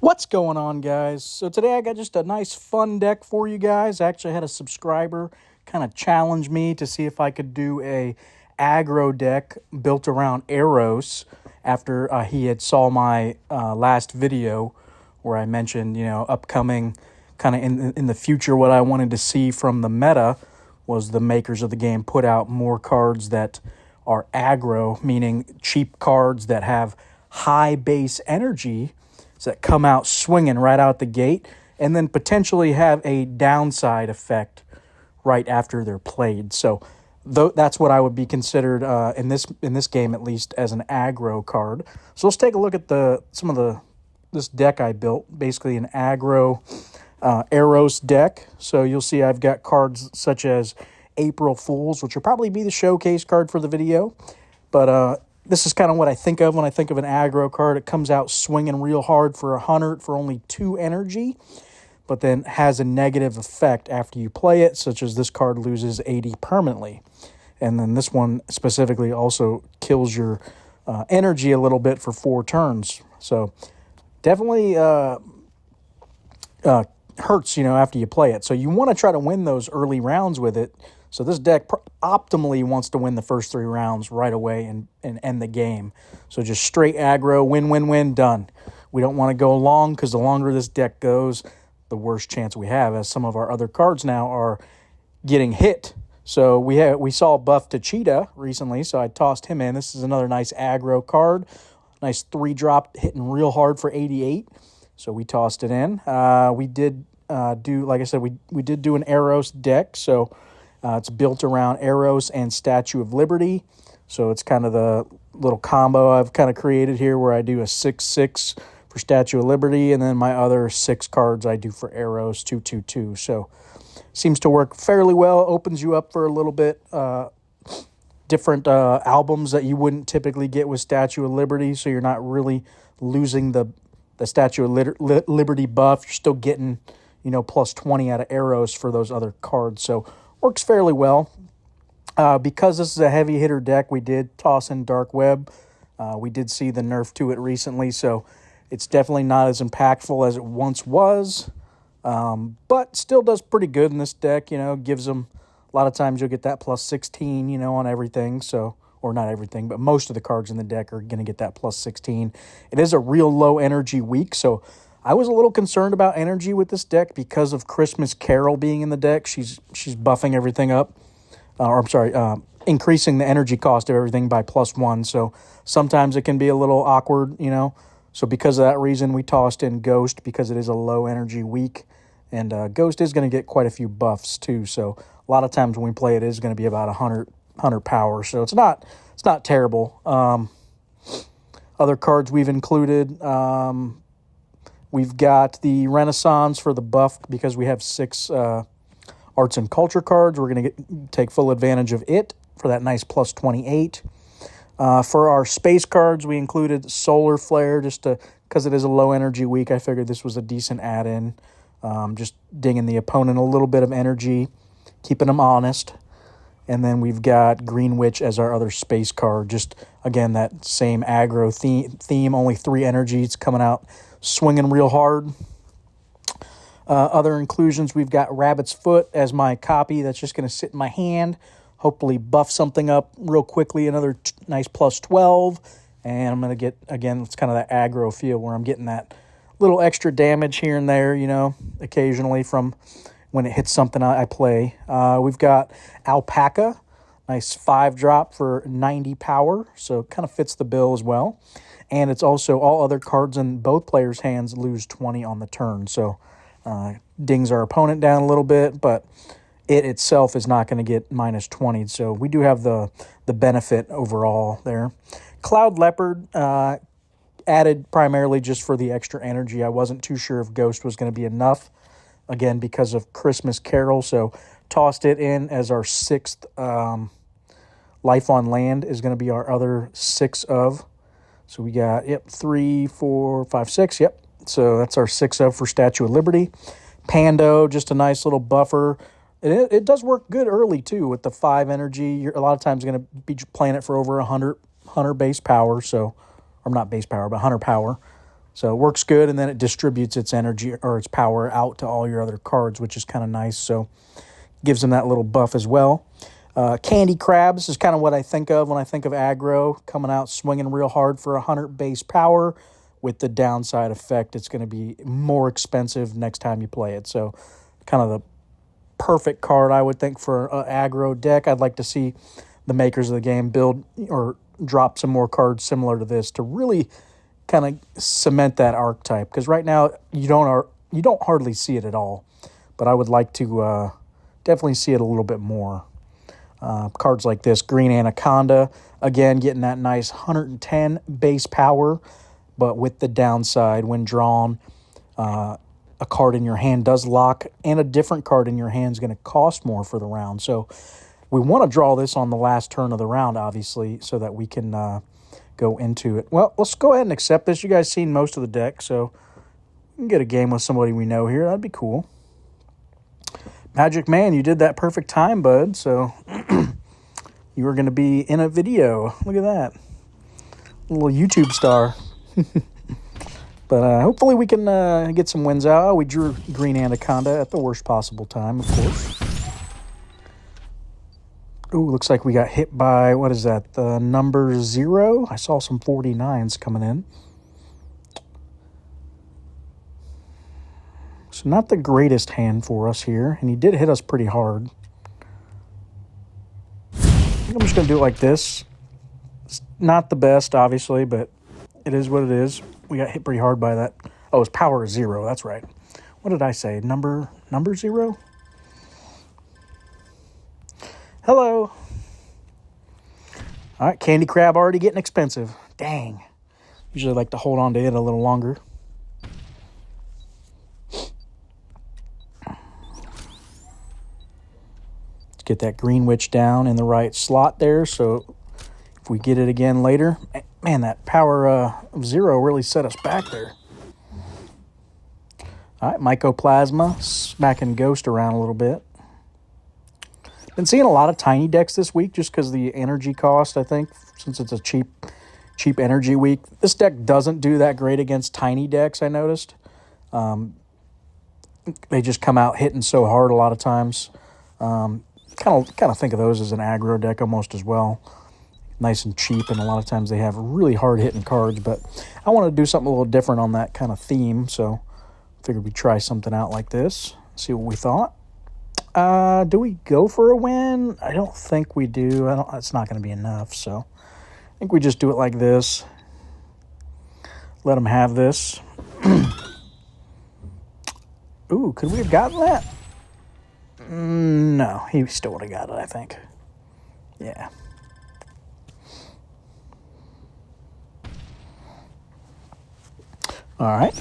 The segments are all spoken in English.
What's going on, guys? So today I got just a nice fun deck for you guys. I actually had a subscriber kind of challenge me to see if I could do a aggro deck built around Eros after he had saw my last video where I mentioned, upcoming kind of in the future what I wanted to see from the meta was the makers of the game put out more cards that are aggro, meaning cheap cards that have high base energy that come out swinging right out the gate and then potentially have a downside effect right after they're played. So that's what I would be considered in this game, at least, as an aggro card. So let's take a look at this deck I built, basically an aggro Eros deck. So you'll see I've got cards such as April Fools, which will probably be the showcase card for the video. But this is kind of what I think of when I think of an aggro card. It comes out swinging real hard for 100 for only 2 energy, but then has a negative effect after you play it, such as this card loses 80 permanently. And then this one specifically also kills your energy a little bit for 4 turns. So definitely hurts, after you play it. So you want to try to win those early rounds with it. So this deck optimally wants to win the first 3 rounds right away and end the game. So just straight aggro, win, done. We don't want to go long because the longer this deck goes, the worse chance we have, as some of our other cards now are getting hit. So we saw a buff to Cheetah recently, so I tossed him in. This is another nice aggro card. Nice 3-drop hitting real hard for 88. So we tossed it in. We did do, like I said, we did do an Eros deck. So it's built around Eros and Statue of Liberty. So it's kind of the little combo I've kind of created here where I do a 6/6 for Statue of Liberty, and then my other 6 cards I do for Eros, 2/2/2. So seems to work fairly well. Opens you up for a little bit different albums that you wouldn't typically get with Statue of Liberty. So you're not really losing the Statue of Liberty buff. You're still getting, plus 20 out of Eros for those other cards. So works fairly well. Because this is a heavy hitter deck, we did toss in Dark Web. We did see the nerf to it recently, so it's definitely not as impactful as it once was. But still does pretty good in this deck. Gives them, a lot of times you'll get that plus 16, on everything. So, or not everything, but most of the cards in the deck are going to get that plus 16. It is a real low energy week, so I was a little concerned about energy with this deck because of Christmas Carol being in the deck. She's buffing everything up. Increasing the energy cost of everything by +1. So sometimes it can be a little awkward, So because of that reason, we tossed in Ghost because it is a low energy week. And Ghost is going to get quite a few buffs too. So a lot of times when we play it is going to be about 100 power. So it's not terrible. Other cards we've included, we've got the Renaissance for the buff because we have 6 arts and culture cards. We're going to take full advantage of it for that nice plus 28. For our space cards, we included Solar Flare just because it is a low energy week. I figured this was a decent add-in. Just dinging the opponent a little bit of energy, keeping them honest. And then we've got Green Witch as our other space card. Just, again, that same aggro theme, only 3 energy. It's coming out swinging real hard. Other inclusions, we've got Rabbit's Foot as my copy that's just going to sit in my hand, hopefully buff something up real quickly, another nice plus 12, and I'm going to get, again, it's kind of that aggro feel where I'm getting that little extra damage here and there, occasionally from when it hits something I play. We've got Alpaca, nice 5-drop for 90 power, so it kind of fits the bill as well. And it's also all other cards in both players' hands lose 20 on the turn, so dings our opponent down a little bit, but it itself is not going to get minus 20. So we do have the benefit overall there. Cloud Leopard added primarily just for the extra energy. I wasn't too sure if Ghost was going to be enough, again, because of Christmas Carol. So tossed it in as our 6th Life on Land is going to be our other 6 of. So we got, 3, 4, 5, 6, So that's our 6 of for Statue of Liberty. Pando, just a nice little buffer. It does work good early, too, with the 5 energy. You're a lot of times going to be playing it for over 100 base power, so, or not base power, but 100 power. So it works good, and then it distributes its energy or its power out to all your other cards, which is kind of nice. So gives them that little buff as well. Candy Crabs is kind of what I think of when I think of aggro, coming out swinging real hard for 100 base power. With the downside effect, it's going to be more expensive next time you play it. So kind of the perfect card, I would think, for an aggro deck. I'd like to see the makers of the game build or drop some more cards similar to this to really kind of cement that archetype, because right now you don't hardly see it at all, but I would like to definitely see it a little bit more. Cards like this, Green Anaconda, again getting that nice 110 base power, but with the downside, when drawn, a card in your hand does lock, and a different card in your hand is going to cost more for the round. So we want to draw this on the last turn of the round, obviously, so that we can go into it. Well, let's go ahead and accept this. You guys seen most of the deck, so we can get a game with somebody we know here. That'd be cool. Magic Man, you did that perfect time, bud, so you were going to be in a video. Look at that. A little YouTube star. But hopefully we can get some wins out. Oh, we drew Green Anaconda at the worst possible time, of course. Ooh, looks like we got hit by, what is that, the number 0? I saw some 49s coming in. So not the greatest hand for us here, and he did hit us pretty hard. I'm just going to do it like this. It's not the best, obviously, but it is what it is. We got hit pretty hard by that. Oh, it's power 0, that's right. What did I say, number 0? Hello. All right, Candy Crab already getting expensive. Dang. Usually like to hold on to it a little longer. Let's get that Green Witch down in the right slot there, so if we get it again later. Man, that power of 0 really set us back there. All right, Mycoplasma, smacking Ghost around a little bit. Been seeing a lot of tiny decks this week just because the energy cost, I think, since it's a cheap energy week. This deck doesn't do that great against tiny decks, I noticed. They just come out hitting so hard a lot of times. Kind of think of those as an aggro deck almost as well. Nice and cheap, and a lot of times they have really hard-hitting cards, but I want to do something a little different on that kind of theme, so figured we'd try something out like this, see what we thought. Do we go for a win? I don't think we do. It's not going to be enough, so I think we just do it like this. Let them have this. Ooh, could we have gotten that? No, he still would have got it, I think. Yeah. All right.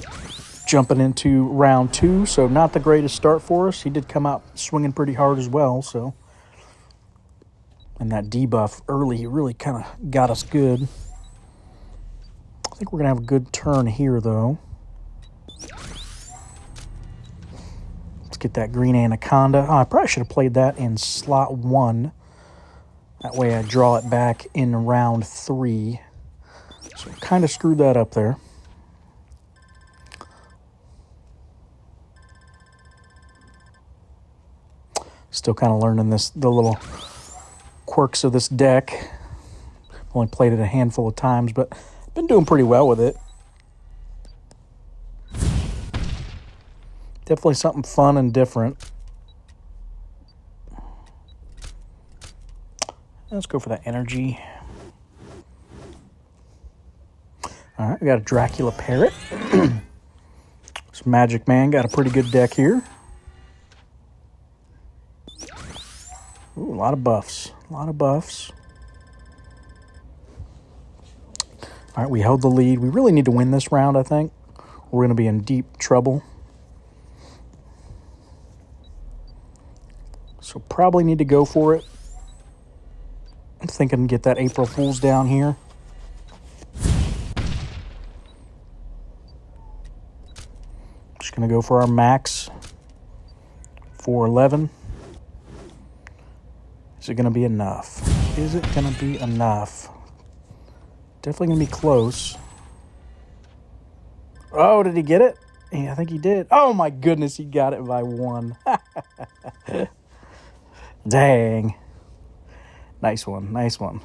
Jumping into round 2, so not the greatest start for us. He did come out swinging pretty hard as well, so. And that debuff early really kind of got us good. I think we're going to have a good turn here, though. Let's get that Green Anaconda. Oh, I probably should have played that in slot 1. That way I draw it back in round 3. So kind of screwed that up there. Still kind of learning the little quirks of this deck. Only played it a handful of times, but been doing pretty well with it. Definitely something fun and different. Let's go for that energy. All right, we got a Dracula Parrot. This Magic Man got a pretty good deck here. Ooh, a lot of buffs. A lot of buffs. All right, we held the lead. We really need to win this round, I think. We're going to be in deep trouble. So probably need to go for it. I'm thinking get that April Fool's down here. Just going to go for our max. 411. Is it going to be enough? Is it going to be enough? Definitely going to be close. Oh, did he get it? Yeah, I think he did. Oh, my goodness, he got it by 1. Dang. Nice one, nice one.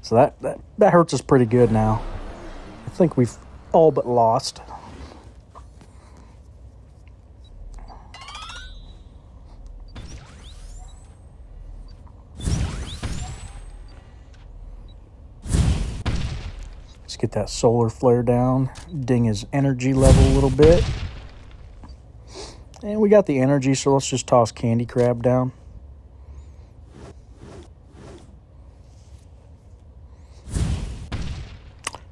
So that hurts us pretty good now. I think we've all but lost. Let's get that solar flare down, ding his energy level a little bit. And we got the energy, so let's just toss Candy Crab down.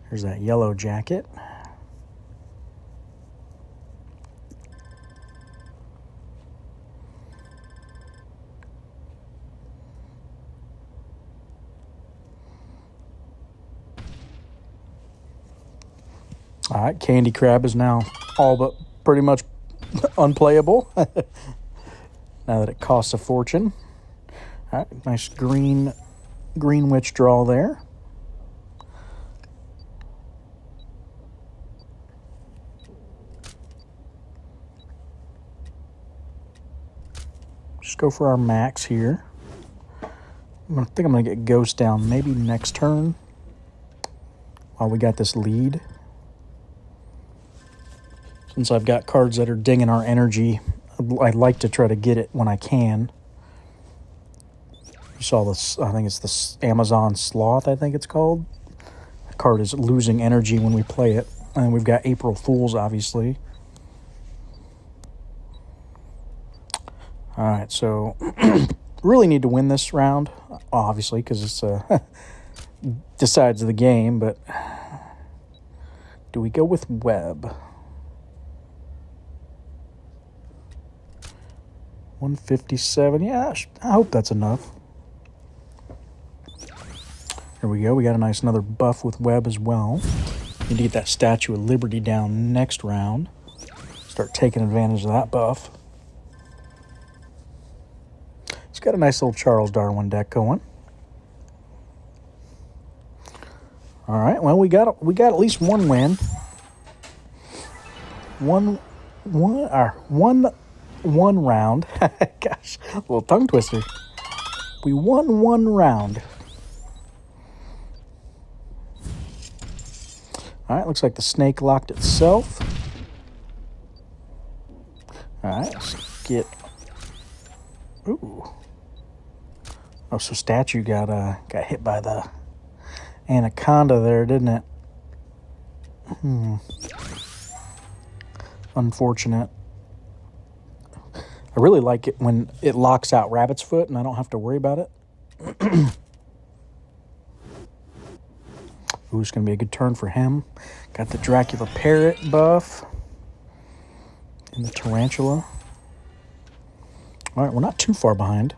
Here's that yellow jacket. All right, Candy Crab is now all but pretty much unplayable now that it costs a fortune. All right, nice green witch draw there. Just go for our max here. I think I'm going to get Ghost down maybe next turn while we got this lead. Since I've got cards that are dinging our energy, I'd like to try to get it when I can. You saw this, I think it's this Amazon Sloth, I think it's called. The card is losing energy when we play it. And we've got April Fools, obviously. All right, so really need to win this round, obviously, because it's decides the game. But do we go with Web? 157. Yeah, I hope that's enough. Here we go. We got a nice another buff with Web as well. Need to get that Statue of Liberty down next round. Start taking advantage of that buff. It's got a nice little Charles Darwin deck going. All right. Well, we got at least one win. One round. Gosh, a little tongue twister. We won one round. All right, looks like the snake locked itself. All right, let's get... Ooh. Oh, so Statue got hit by the anaconda there, didn't it? Unfortunate. I really like it when it locks out Rabbit's Foot and I don't have to worry about it. Ooh, it's going to be a good turn for him. Got the Dracula Parrot buff. And the Tarantula. All right, we're not too far behind.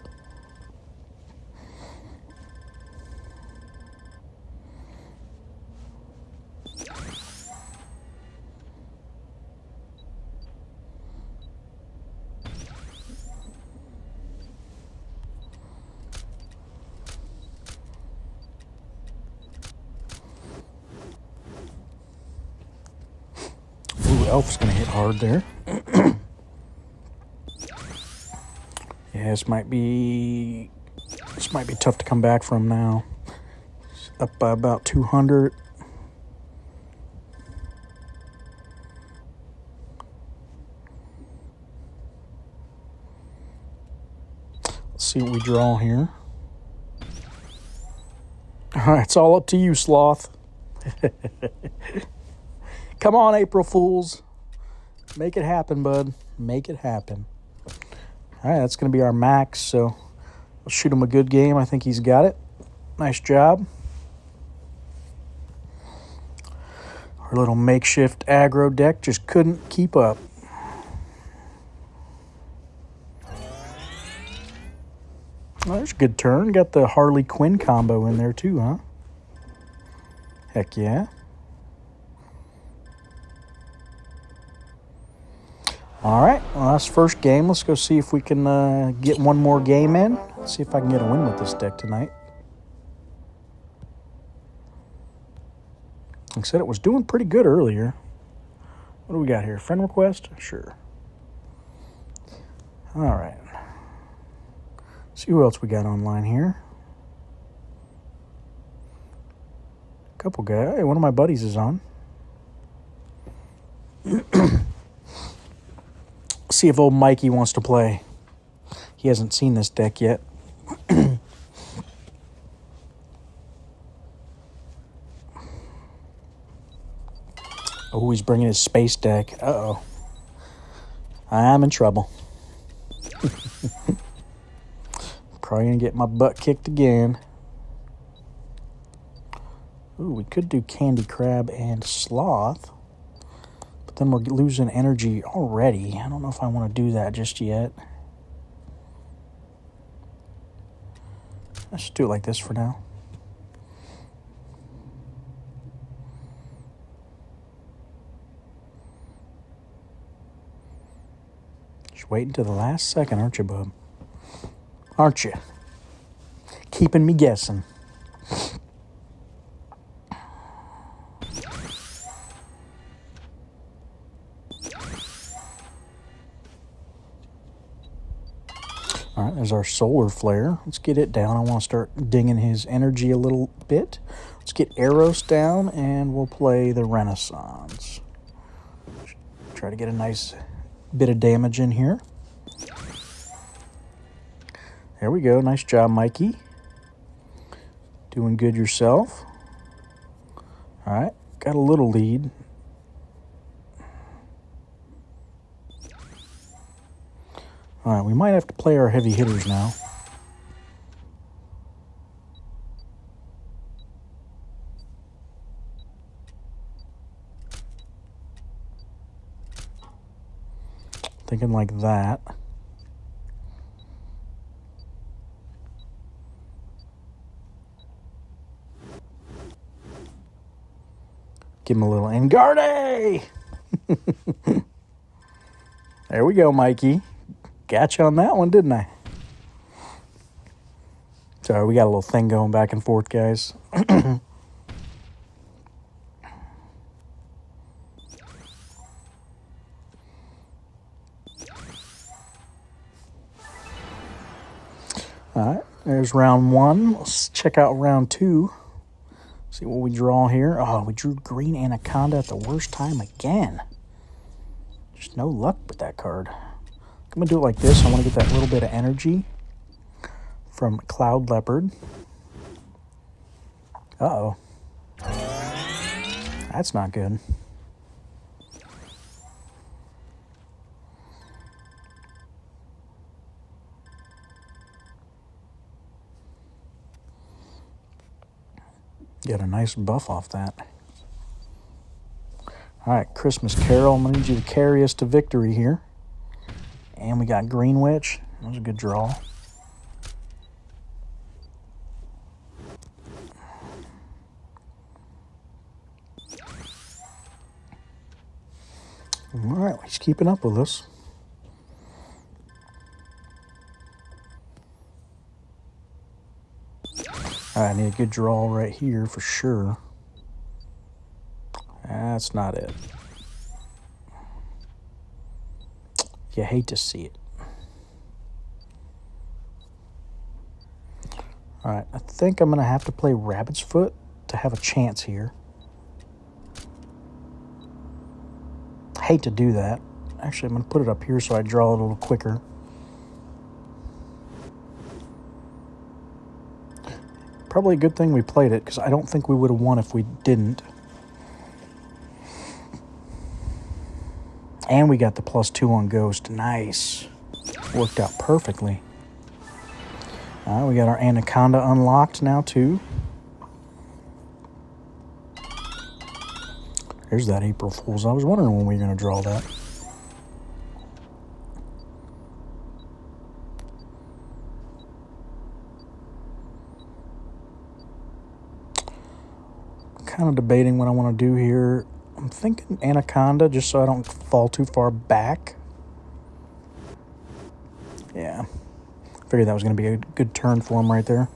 Elf's going to hit hard there. Yeah, this might be tough to come back from now. It's up by about 200. Let's see what we draw here. All right, it's all up to you, Sloth. Come on, April Fools. Make it happen, bud. Make it happen. All right, that's going to be our max, so we'll shoot him a good game. I think he's got it. Nice job. Our little makeshift aggro deck just couldn't keep up. Well, there's a good turn. Got the Harley Quinn combo in there too, huh? Heck yeah. All right, well, that's first game. Let's go see if we can get one more game in. Let's see if I can get a win with this deck tonight. Like I said, it was doing pretty good earlier. What do we got here? Friend request? Sure. All right. See who else we got online here. Couple guys. Hey, one of my buddies is on. See if old Mikey wants to play. He hasn't seen this deck yet. Oh, he's bringing his space deck. Uh-oh. I'm in trouble. Probably going to get my butt kicked again. Ooh, we could do Candy Crab and Sloth. But then we're losing energy already. I don't know if I want to do that just yet. Let's just do it like this for now. Just wait until the last second, aren't you, bub? Aren't you? Keeping me guessing. All right, there's our solar flare. Let's get it down. I want to start dinging his energy a little bit. Let's get Eros down, and we'll play the Renaissance. Try to get a nice bit of damage in here. There we go. Nice job, Mikey. Doing good yourself. All right, got a little lead. All right, we might have to play our heavy hitters now. Thinking like that. Give him a little Engarde! There we go, Mikey. Got you on that one, didn't I? Sorry, we got a little thing going back and forth, guys. All right, there's round one. Let's check out round two. See what we draw here. Oh, we drew Green Anaconda at the worst time again. Just no luck with that card. I'm going to do it like this. I want to get that little bit of energy from Cloud Leopard. Uh-oh. That's not good. Get a nice buff off that. All right, Christmas Carol. I'm going to need you to carry us to victory here. And we got Green Witch. That was a good draw. All right, he's keeping up with us. All right, I need a good draw right here for sure. That's not it. You hate to see it. All right, I think I'm going to have to play Rabbit's Foot to have a chance here. Hate to do that. Actually, I'm going to put it up here so I draw it a little quicker. Probably a good thing we played it, because I don't think we would have won if we didn't. And we got the +2 on Ghost. Nice. Worked out perfectly. All right, we got our Anaconda unlocked now, too. There's that April Fool's. I was wondering when we were going to draw that. Kind of debating what I want to do here. I'm thinking Anaconda, just so I don't fall too far back. Yeah. Figured that was going to be a good turn for him right there.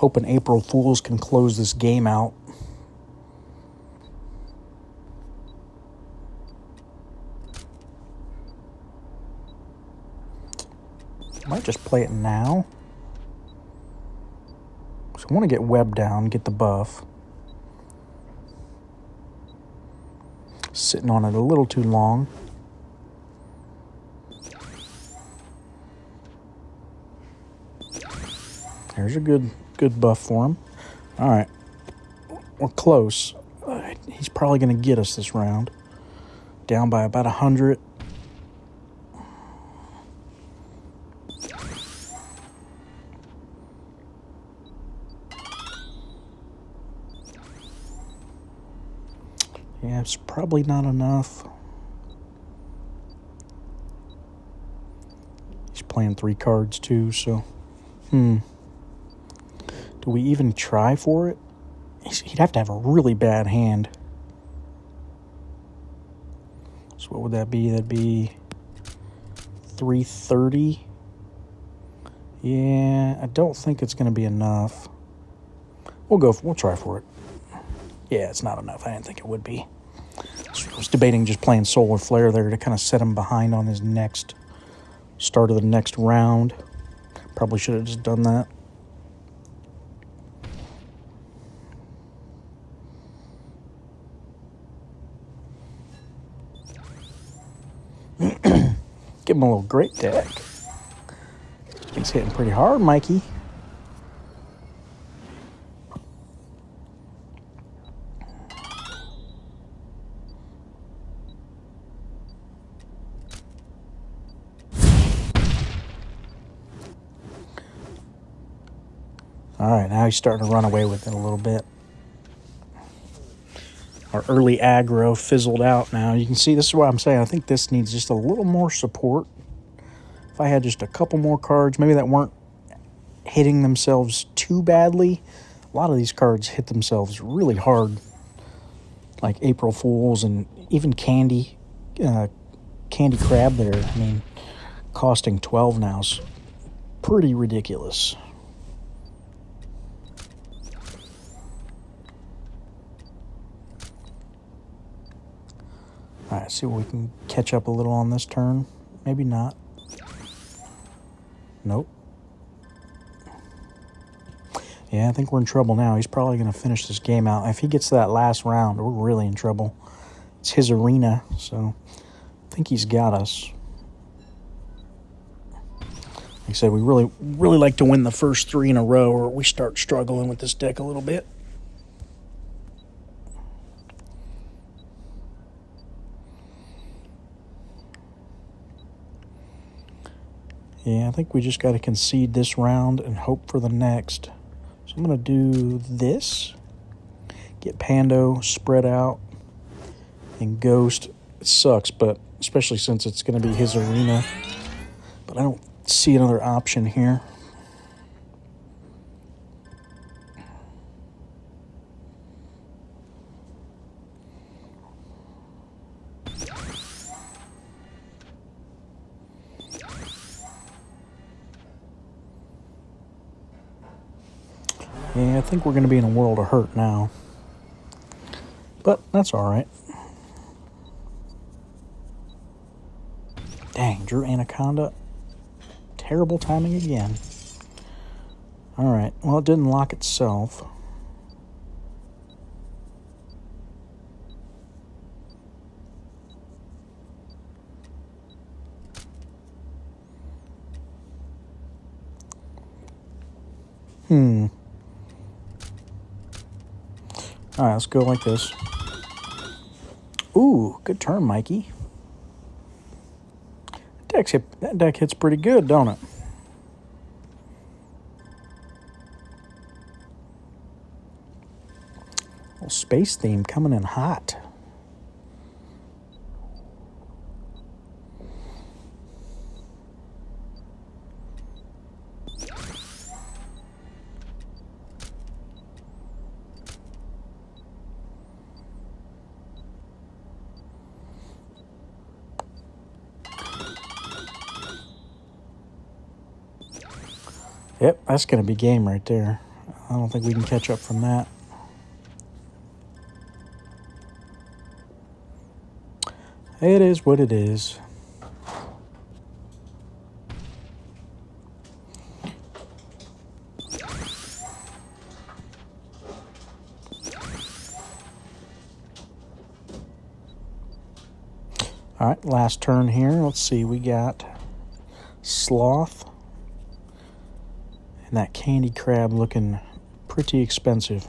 Hoping April Fools can close this game out. Might just play it now. So I want to get Webb down, get the buff. Sitting on it a little too long. There's a good buff for him. All right. We're close. He's probably going to get us this round. Down by about 100. Yeah, it's probably not enough. He's playing 3 cards too, so... Do we even try for it? He'd have to have a really bad hand. So what would that be? That'd be 330. Yeah, I don't think it's going to be enough. We'll try for it. Yeah, it's not enough. I didn't think it would be. So I was debating just playing Solar Flare there to kind of set him behind on his next start of the next round. Probably should have just done that. Give him a little great deck. He's hitting pretty hard, Mikey. All right, now he's starting to run away with it a little bit. Our early aggro fizzled out now. You can see, this is what I'm saying. I think this needs just a little more support. If I had just a couple more cards, maybe that weren't hitting themselves too badly. A lot of these cards hit themselves really hard. Like April Fools and even Candy Crab there. I mean, costing 12 now is pretty ridiculous. All right, see what we can catch up a little on this turn. Maybe not. Nope. Yeah, I think we're in trouble now. He's probably going to finish this game out. If he gets to that last round, we're really in trouble. It's his arena, so I think he's got us. Like I said, we really like to win the first 3 in a row, or we start struggling with this deck a little bit. Yeah, I think we just got to concede this round and hope for the next. So I'm going to do this. Get Pando spread out and Ghost. It sucks, but especially since it's going to be his arena. But I don't see another option here. Yeah, I think we're going to be in a world of hurt now. But that's all right. Dang, drew Anaconda. Terrible timing again. All right, well, it didn't lock itself. All right, let's go like this. Ooh, good turn, Mikey. That deck hits pretty good, don't it? Little space theme coming in hot. Yep, that's going to be game right there. I don't think we can catch up from that. It is what it is. All right, last turn here. Let's see, we got Sloth and that Candy Crab looking pretty expensive.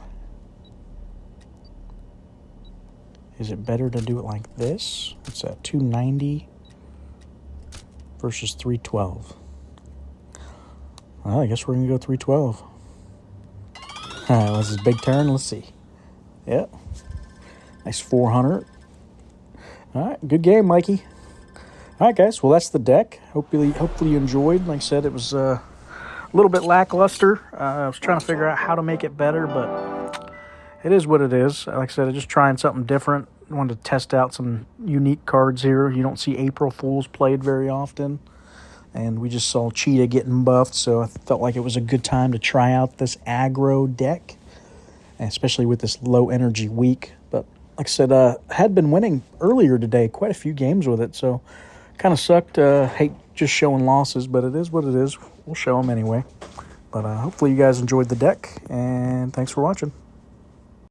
Is it better to do it like this? What's that, 290 versus 312? Well, I guess we're going to go 312. All right, what's this big turn? Let's see. Yep. Nice 400. All right, good game, Mikey. All right, guys. Well, that's the deck. Hopefully you enjoyed. Like I said, it was a little bit lackluster. I was trying to figure out how to make it better, but it is what it is. Like I said, I'm just trying something different. I wanted to test out some unique cards here. You don't see April Fools played very often. And we just saw Cheetah getting buffed, so I felt like it was a good time to try out this aggro deck, especially with this low energy week. But like I said, I had been winning earlier today, quite a few games with it, so kind of sucked. Hate just showing losses, but it is what it is. We'll show them anyway. But hopefully you guys enjoyed the deck, and thanks for watching.